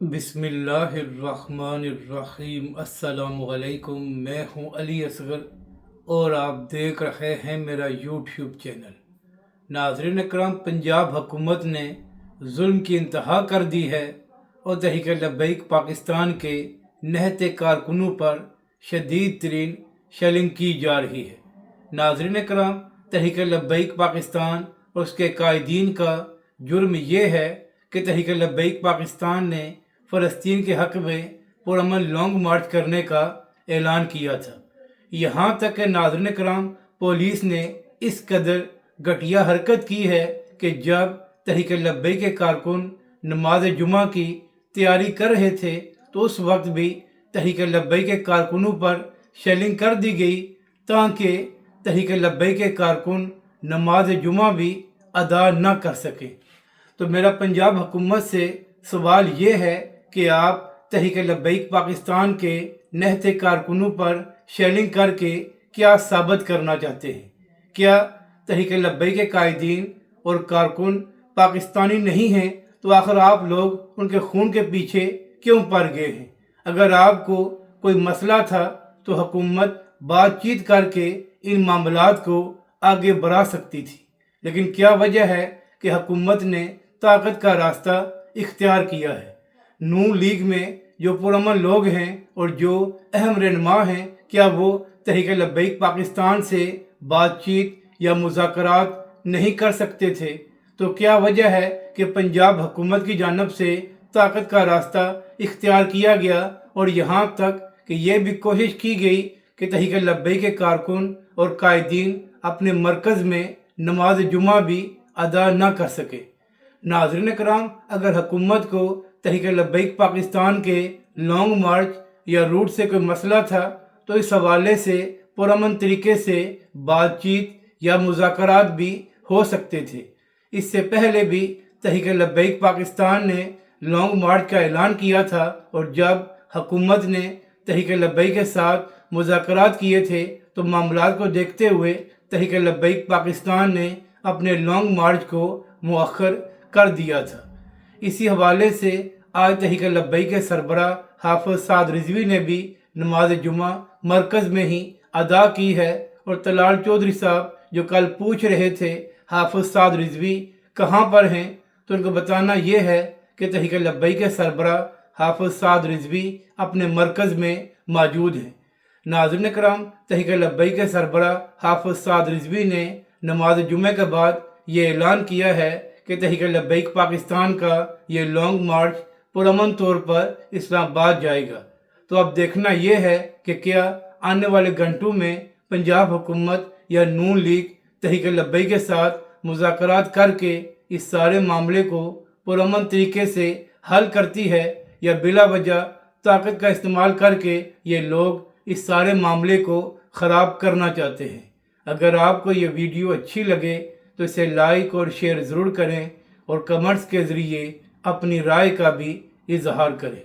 बिस्मिल्लाहिर्रहमानिर्रहीम। अस्सलाम वालेकुम। मैं हूं अली असगर और आप देख रहे हैं मेरा यूट्यूब चैनल। नाज़रीन अकराम, पंजाब हुकूमत ने जुल्म की इंतहा कर दी है और तहरीक लब्बैक पाकिस्तान के निहत्ते कारकुनों पर शदीद तरीन शेलिंग की जा रही है। नाज़रीन अकराम, तहरीक लब्बैक पाकिस्तान और उसके कायदीन का जुर्म ये है कि तहरीक लब्बैक पाकिस्तान ने फ़लस्तीन के हक़ में पुरअमन लॉन्ग मार्च करने का ऐलान किया था। यहाँ तक कि नाज़रीन कराम, पुलिस ने इस कदर घटिया हरकत की है कि जब तहरीक लब्बैक के कारकुन नमाज जुमा की तैयारी कर रहे थे तो उस वक्त भी तहरीक लब्बैक के कारकुनों पर शेलिंग कर दी गई ताकि तहरीक लब्बैक के कारकुन नमाज जुमा भी अदा न कर सके। तो मेरा पंजाब हुकूमत से सवाल ये है कि आप तहरीक लब्बैक पाकिस्तान के निहत्ते कारकुनों पर शेलिंग करके क्या साबित करना चाहते हैं? क्या तहरीक लब्बैक के कायदीन और कारकुन पाकिस्तानी नहीं हैं? तो आखिर आप लोग उनके खून के पीछे क्यों पड़ गए हैं? अगर आपको कोई मसला था तो हुकूमत बातचीत करके इन मामलात को आगे बढ़ा सकती थी, लेकिन क्या वजह है कि हुकूमत ने ताकत का रास्ता इख्तियार किया है? नून लीग में जो पुरअमन लोग हैं और जो अहम रहनुमा हैं, क्या वो तहरीक लब्बैक पाकिस्तान से बातचीत या मुज़ाकरात नहीं कर सकते थे? तो क्या वजह है कि पंजाब हुकूमत की जानिब से ताकत का रास्ता इख्तियार किया गया और यहाँ तक कि ये भी कोशिश की गई कि तहरीक लब्बैक के कारकुन और कायदीन अपने मरकज़ में नमाज जुमा भी अदा न कर सके? नाज़रीन कराम, अगर हुकूमत को तहरीक लब्बैक पाकिस्तान के लॉन्ग मार्च या रूट से कोई मसला था तो इस हवाले से पुरअमन तरीके से बातचीत या मुज़ाकरात भी हो सकते थे। इससे पहले भी तहरीक लब्बैक पाकिस्तान ने लॉन्ग मार्च का ऐलान किया था और जब हुकूमत ने तहरीक लब्बैक के साथ मुज़ाकरात किए थे तो मामलात को देखते हुए तहरीक लब्बैक पाकिस्तान ने अपने लॉन्ग मार्च को मुअख्खर कर दिया था। इसी हवाले से आज तहरीक लब्बैक के सरबराह हाफिज़ साद रिजवी ने भी नमाज जुमा मरकज़ में ही अदा की है और तलाल चौधरी साहब जो कल पूछ रहे थे हाफिज़ साद रिजवी कहाँ पर हैं, तो उनको बताना ये है कि तहरीक लब्बैक के सरबराह हाफिज़ साद रिजवी अपने मरकज़ में मौजूद हैं। नाज़रीन कराम, तहरीक लब्बैक के सरबराह हाफिज़ साद रिजवी ने नमाज जुमे के बाद ये ऐलान किया है कि तहरीक लब्बैक पाकिस्तान का ये लॉन्ग मार्च पुरअमन तौर पर इस्लामाबाद जाएगा। तो अब देखना यह है कि क्या आने वाले घंटों में पंजाब हुकूमत या नून लीग तहरीक लब्बैक के साथ मुज़ाकरात करके इस सारे मामले को पुरअमन तरीके से हल करती है या बिला वजह ताकत का इस्तेमाल करके ये लोग इस सारे मामले को ख़राब करना चाहते हैं। अगर आपको ये वीडियो अच्छी लगे तो इसे लाइक और शेयर ज़रूर करें और कमेंट्स के ज़रिए अपनी राय का भी इजहार करें।